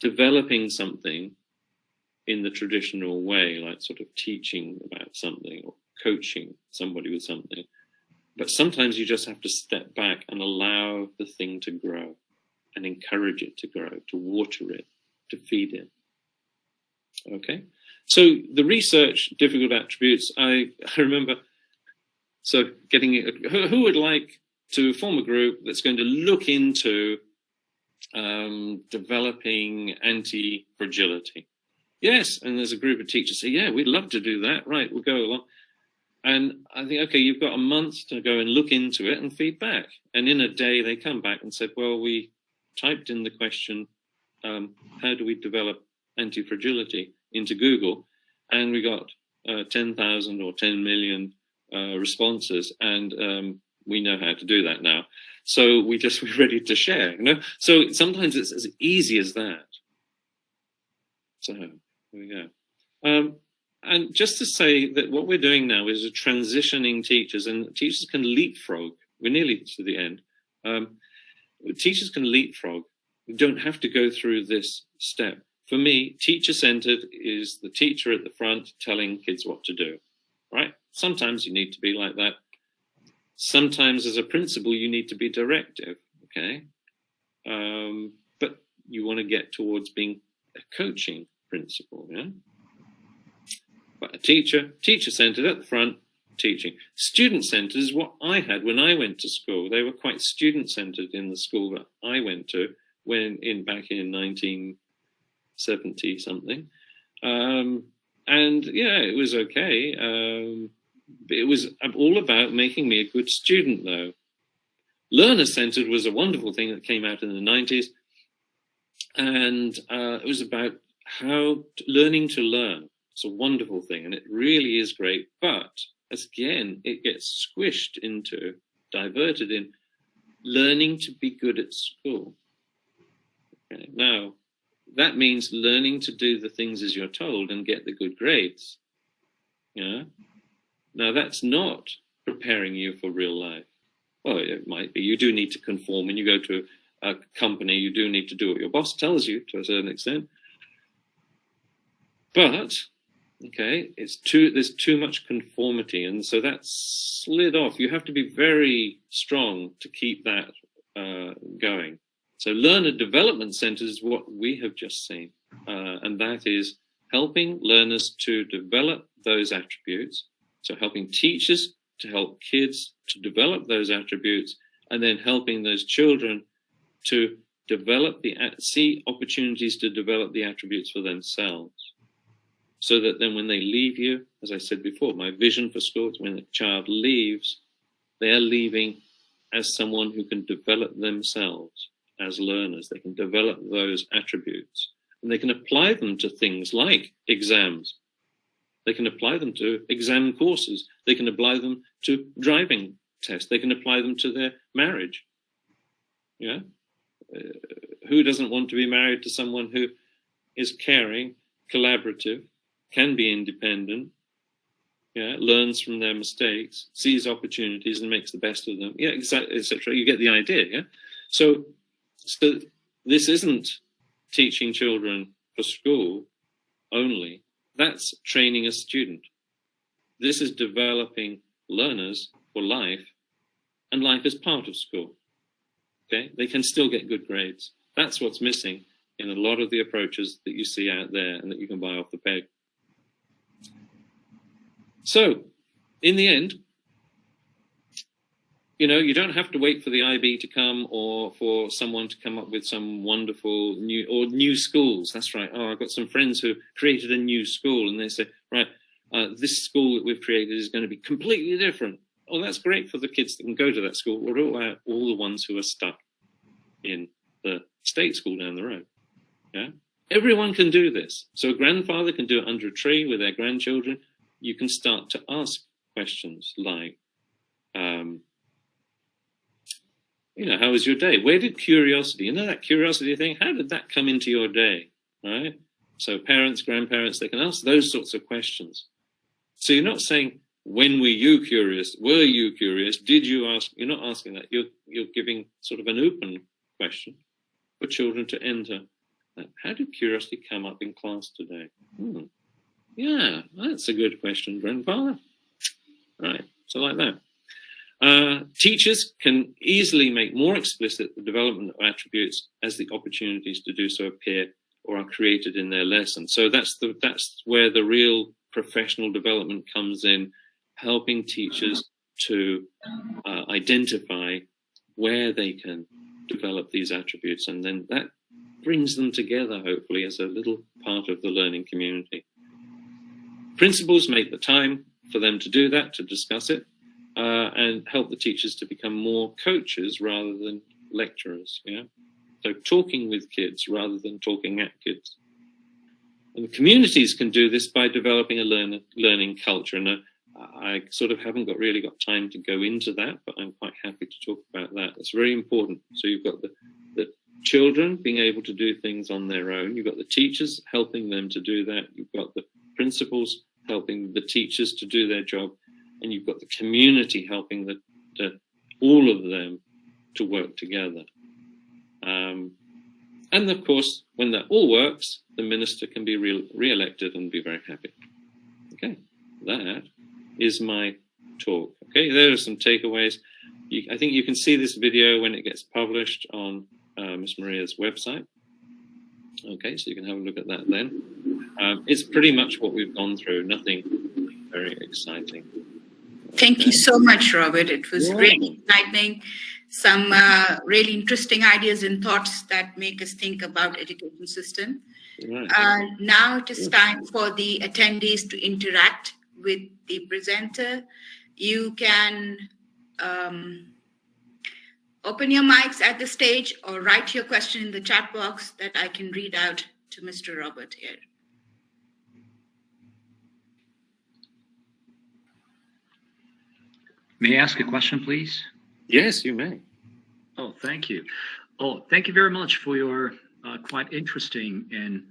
developing something in the traditional way, like sort of teaching about something or coaching somebody with something. But sometimes you just have to step back and allow the thing to grow and encourage it to grow, to water it, to feed it. Okay? So the research, difficult attributes, I remember, so who would like to form a group that's going to look into developing anti-fragility? Yes, and there's a group of teachers say, yeah, we'd love to do that. Right, we'll go along. And I think, okay, you've got a month to go and look into it and feed back. And in a day, they come back and said, well, we typed in the question, how do we develop anti-fragility into Google? And we got 10,000 or 10 million responses. And we know how to do that now. So we're ready to share, So sometimes it's as easy as that. So here we go. And just to say that what we're doing now is transitioning teachers, and teachers can leapfrog. We're nearly to the end. Teachers can leapfrog. You don't have to go through this step. For me, teacher-centered is the teacher at the front telling kids what to do, right? Sometimes you need to be like that. Sometimes as a principal, you need to be directive, okay? But you want to get towards being a coaching principal, yeah? But a teacher-centered at the front, teaching. Student-centered is what I had when I went to school. They were quite student-centered in the school that I went to back in 1970 something. And yeah, it was okay. It was all about making me a good student, though. Learner-centered was a wonderful thing that came out in the 90s. And it was about learning to learn. It's a wonderful thing, and it really is great. But, again, it gets squished into, diverted in, learning to be good at school. Okay. Now, that means learning to do the things as you're told and get the good grades. Yeah. Now, that's not preparing you for real life. Well, it might be. You do need to conform. When you go to a company, you do need to do what your boss tells you to a certain extent. But, okay, there's too much conformity, and so that's slid off. You have to be very strong to keep that going. So learner development centers is what we have just seen, and that is helping learners to develop those attributes. So helping teachers to help kids to develop those attributes, and then helping those children to see opportunities to develop the attributes for themselves. So that then when they leave you, as I said before, my vision for school is when the child leaves, they're leaving as someone who can develop themselves as learners. They can develop those attributes, and they can apply them to things like exams. They can apply them to exam courses. They can apply them to driving tests. They can apply them to their marriage. Yeah. Who doesn't want to be married to someone who is caring, collaborative, can be independent, yeah, learns from their mistakes, sees opportunities and makes the best of them, yeah, etc. You get the idea, yeah? So this isn't teaching children for school only. That's training a student. This is developing learners for life, and life is part of school. Okay, they can still get good grades. That's what's missing in a lot of the approaches that you see out there and that you can buy off the peg. So, in the end, you don't have to wait for the IB to come or for someone to come up with some wonderful new schools. That's right. Oh, I've got some friends who created a new school, and they say, right, this school that we've created is going to be completely different. Oh, that's great for the kids that can go to that school. What about all the ones who are stuck in the state school down the road? Yeah, everyone can do this. So a grandfather can do it under a tree with their grandchildren. You can start to ask questions like, how was your day? Where did curiosity, that curiosity thing, how did that come into your day, right? So parents, grandparents, they can ask those sorts of questions. So you're not saying, when were you curious? Were you curious? Did you ask? You're not asking that. You're giving sort of an open question for children to enter. How did curiosity come up in class today? Yeah, that's a good question, grandfather. Right, so like that. Teachers can easily make more explicit the development of attributes as the opportunities to do so appear or are created in their lesson. So that's where the real professional development comes in, helping teachers to identify where they can develop these attributes, and then that brings them together, hopefully, as a little part of the learning community. Principals make the time for them to do that, to discuss it, and help the teachers to become more coaches rather than lecturers. Yeah, so talking with kids rather than talking at kids. And the communities can do this by developing a learning culture. And I sort of haven't really got time to go into that, but I'm quite happy to talk about that. It's very important. So you've got the children being able to do things on their own. You've got the teachers helping them to do that. You've got the principals helping the teachers to do their job. And you've got the community helping all of them to work together. And of course, when that all works, the minister can be re-elected and be very happy. Okay, that is my talk. Okay, there are some takeaways. I think you can see this video when it gets published on Miss Maria's website. Okay, so you can have a look at that then. It's pretty much what we've gone through, nothing very exciting. Thank you so much, Robert. It was really enlightening. Some really interesting ideas and thoughts that make us think about education system. Right. Now it is time for the attendees to interact with the presenter, you can open your mics at the stage or write your question in the chat box that I can read out to Mr. Robert here. May I ask a question, please? Yes, you may. Oh, thank you. Oh, thank you very much for your quite interesting and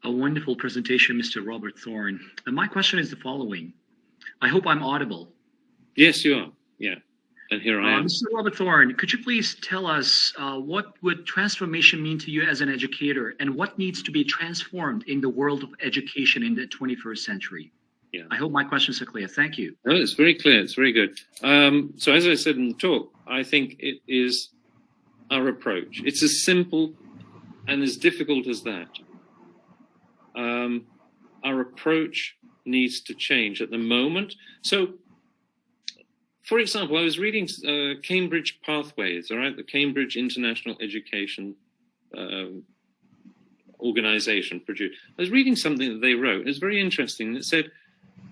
a wonderful presentation, Mr. Robert Thorne. And my question is the following. I hope I'm audible. Yes, you are. Yeah. And here I am. Mr. Robert Thorne, could you please tell us what would transformation mean to you as an educator, and what needs to be transformed in the world of education in the 21st century? Yeah. I hope my questions are clear. Thank you. Oh, it's very clear. It's very good. So as I said in the talk, I think it is our approach. It's as simple and as difficult as that. Our approach needs to change at the moment. So, for example, I was reading Cambridge Pathways, all right, the Cambridge International Education Organization produced. I was reading something that they wrote. It was very interesting. It said,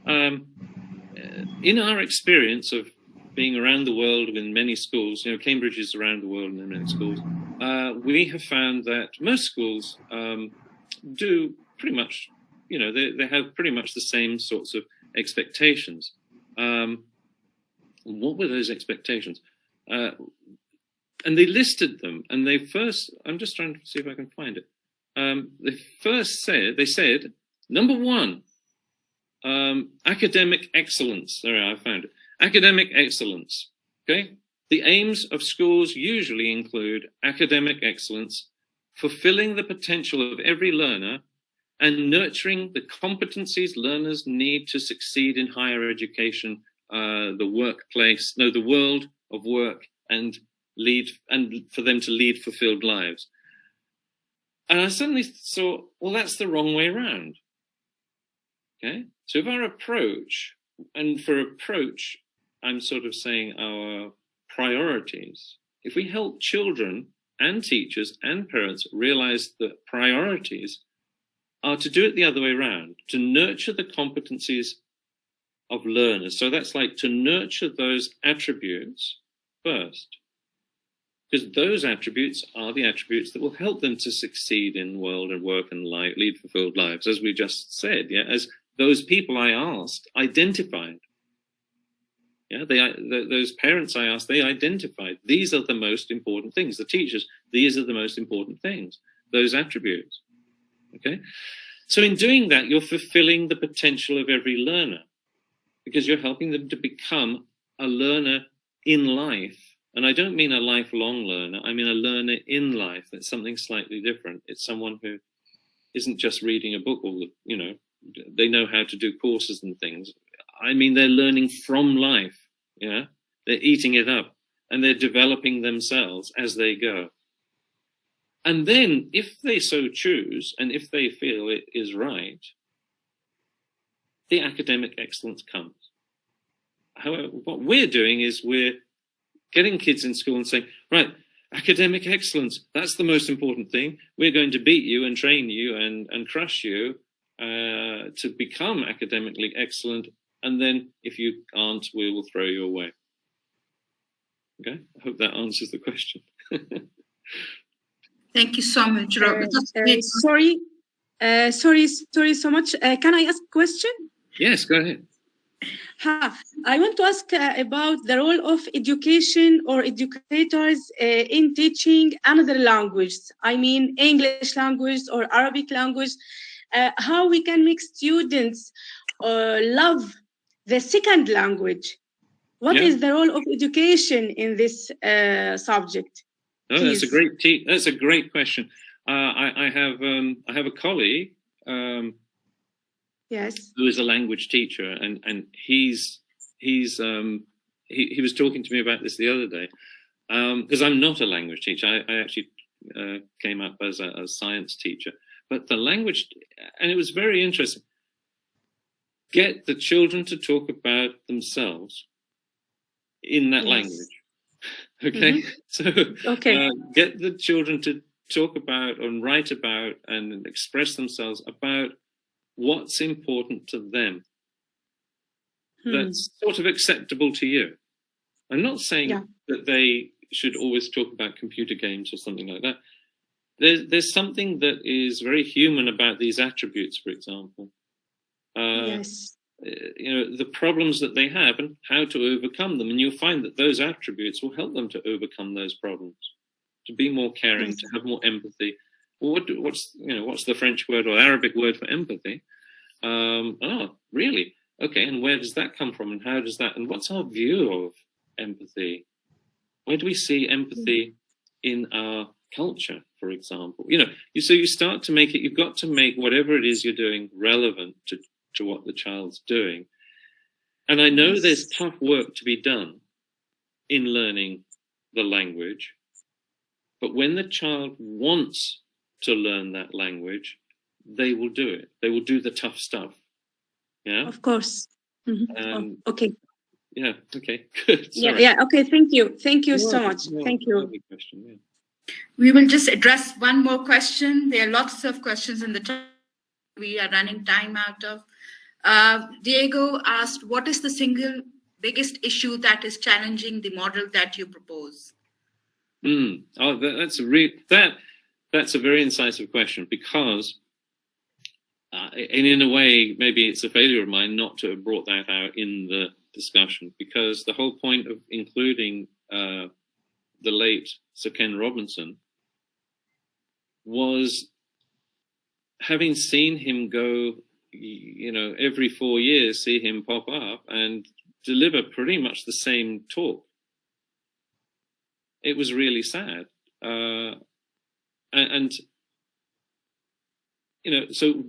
in our experience of being around the world in many schools, you know, Cambridge is around the world in many schools, we have found that most schools do pretty much, you know, they have pretty much the same sorts of expectations. What were those expectations? And they listed them, and they first, I'm just trying to see if I can find it. They said, number one, academic excellence. There, I found it. Academic excellence. Okay. The aims of schools usually include academic excellence, fulfilling the potential of every learner, and nurturing the competencies learners need to succeed in higher education, the world of work, and for them to lead fulfilled lives. And I suddenly thought, well, that's the wrong way around. Okay, so if our approach, and for approach, I'm sort of saying our priorities, if we help children and teachers and parents realize that priorities are to do it the other way around, to nurture the competencies of learners. So that's like to nurture those attributes first, because those attributes are the attributes that will help them to succeed in world and work and life, lead fulfilled lives, as we just said, yeah, as those people I asked identified. Yeah, those parents I asked, they identified these are the most important things. The teachers, these are the most important things, those attributes. Okay, so in doing that, you're fulfilling the potential of every learner, because you're helping them to become a learner in life. And I don't mean a lifelong learner, I mean a learner in life. That's something slightly different. It's someone who isn't just reading a book, or, you know, they know how to do courses and things. I mean, they're learning from life, yeah? They're eating it up, and they're developing themselves as they go. And then, if they so choose, and if they feel it is right, the academic excellence comes. However, what we're doing is we're getting kids in school and saying, right, academic excellence, that's the most important thing. We're going to beat you and train you and crush you to become academically excellent. And then if you aren't, we will throw you away. Okay, I hope that answers the question. Thank you so much, Robert. Sorry so much. Can I ask a question? Yes, go ahead. I want to ask about the role of education or educators in teaching another language. I mean, English language or Arabic language. How we can make students love the second language. What is the role of education in this subject? Oh, that's a great question. I have a colleague. Yes. Who is a language teacher, and he was talking to me about this the other day, because I'm not a language teacher. I actually came up as a science teacher, but the language, and it was very interesting. Get the children to talk about themselves in that language. Okay, so get the children to talk about and write about and express themselves about what's important to them. that's sort of acceptable to you. I'm not saying that they should always talk about computer games or something like that. There's something that is very human about these attributes, for example. Yes. The problems that they have and how to overcome them. And you'll find that those attributes will help them to overcome those problems, to be more caring, to have more empathy. Well, what's the French word or Arabic word for empathy? Really? Okay, and where does that come from, and how does that, and what's our view of empathy? Where do we see empathy in our culture, for example? So you start to make it, you've got to make whatever it is you're doing relevant to what the child's doing. And I know there's tough work to be done in learning the language, but when the child wants to learn that language, they will do it. They will do the tough stuff. Yeah, of course. Okay. Yeah. Okay. Good. Sorry. Yeah. Okay. Thank you so much. Thank you. Question, We will just address one more question. There are lots of questions in the chat. We are running time out of. Diego asked, "What is the single biggest issue that is challenging the model that you propose?" That's a very incisive question, because. And in a way, maybe it's a failure of mine not to have brought that out in the discussion, because the whole point of including the late Sir Ken Robinson was, having seen him go, every 4 years, see him pop up and deliver pretty much the same talk. It was really sad. So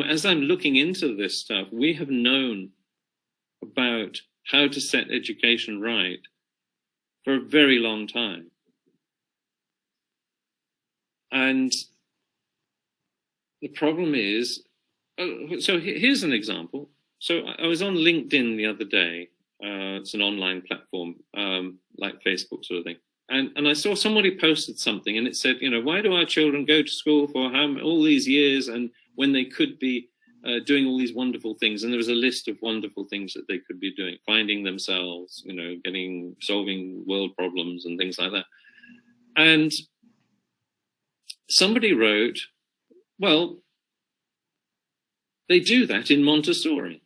as I'm looking into this stuff, we have known about how to set education right for a very long time. And the problem is, so here's an example. So I was on LinkedIn the other day. It's an online platform, like Facebook sort of thing. And I saw somebody posted something, and it said, why do our children go to school for all these years, and when they could be doing all these wonderful things? And there was a list of wonderful things that they could be doing, finding themselves, solving world problems and things like that. And somebody wrote, well, they do that in Montessori.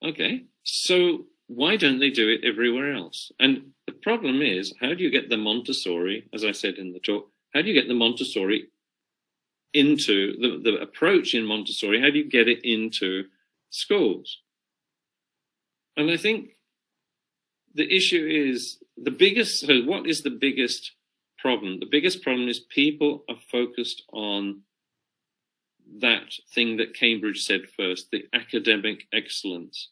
Okay, so why don't they do it everywhere else? And the problem is, how do you get the Montessori, as I said in the talk, how do you get the Montessori into the approach in Montessori? How do you get it into schools? And I think the issue is what is the biggest problem? The biggest problem is people are focused on that thing that Cambridge said first, the academic excellence.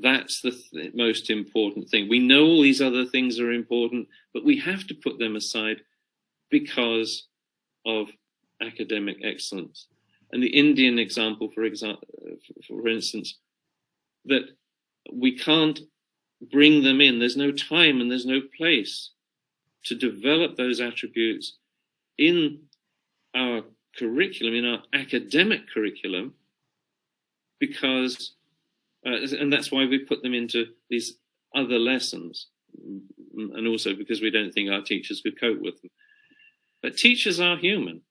That's the most important thing. We know all these other things are important, but we have to put them aside because of academic excellence. And the Indian example, for instance, that we can't bring them in. There's no time and there's no place to develop those attributes in our curriculum, in our academic curriculum, because and that's why we put them into these other lessons, and also because we don't think our teachers could cope with them. But teachers are human,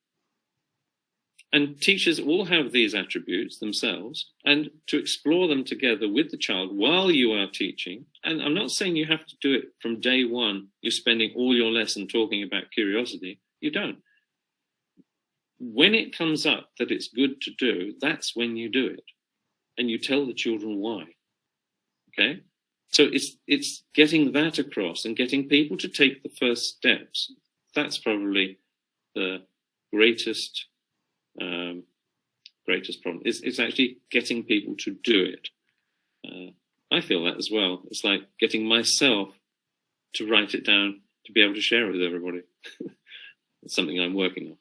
and teachers all have these attributes themselves, and to explore them together with the child while you are teaching. And I'm not saying you have to do it from day one. You're spending all your lesson talking about curiosity. You don't. When it comes up that it's good to do, that's when you do it. And you tell the children why. Okay? So it's getting that across and getting people to take the first steps. That's probably the greatest problem. It's actually getting people to do it. I feel that as well. It's like getting myself to write it down to be able to share it with everybody. It's something I'm working on.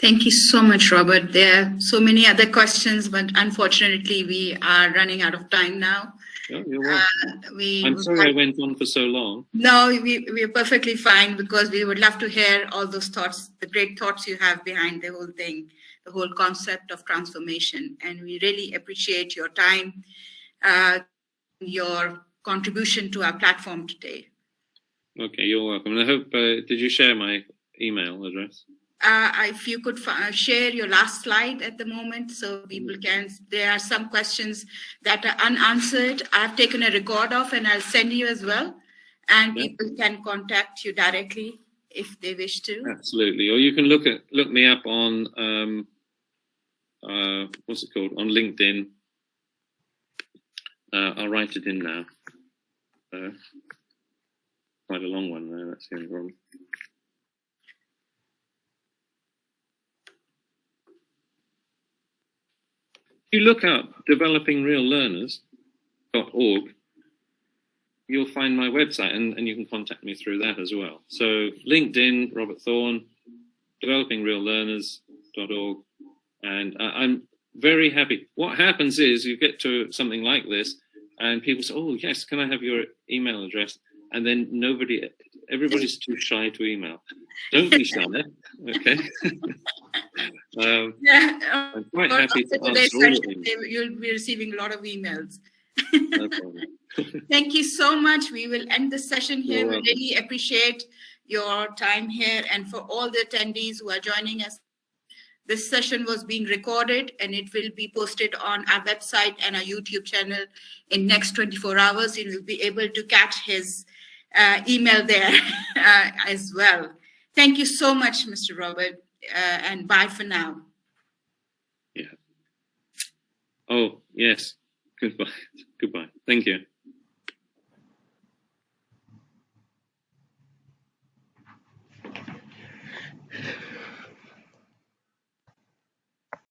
Thank you so much, Robert. There are so many other questions, but unfortunately we are running out of time now. Oh, you're welcome. We I'm sorry I went on for so long. No, we're perfectly fine, because we would love to hear all those thoughts, the great thoughts you have behind the whole thing, the whole concept of transformation. And we really appreciate your time, your contribution to our platform today. Okay, you're welcome. And I hope, did you share my email address? If you could share your last slide at the moment, so people can, there are some questions that are unanswered. I've taken a record of, and I'll send you as well. And people can contact you directly if they wish to. Absolutely. Or you can look me up on, what's it called? On LinkedIn. I'll write it in now. Quite a long one there, that's the only problem. If you look up developingreallearners.org, you'll find my website, and you can contact me through that as well. So LinkedIn, Robert Thorne, developingreallearners.org, and I'm very happy. What happens is you get to something like this, and people say, "Oh, yes, can I have your email address?" And then everybody's too shy to email. Don't be shy, okay? I'm quite happy to answer all of them. You'll be receiving a lot of emails. No problem. Thank you so much. We will end the session here. You're We welcome. really appreciate your time here, and for all the attendees who are joining us. This session was being recorded, and it will be posted on our website and our YouTube channel in next 24 hours. You will be able to catch his email there as well. Thank you so much, Mr. Robert, and bye for now. Yeah. Oh, yes. Goodbye. Goodbye. Thank you.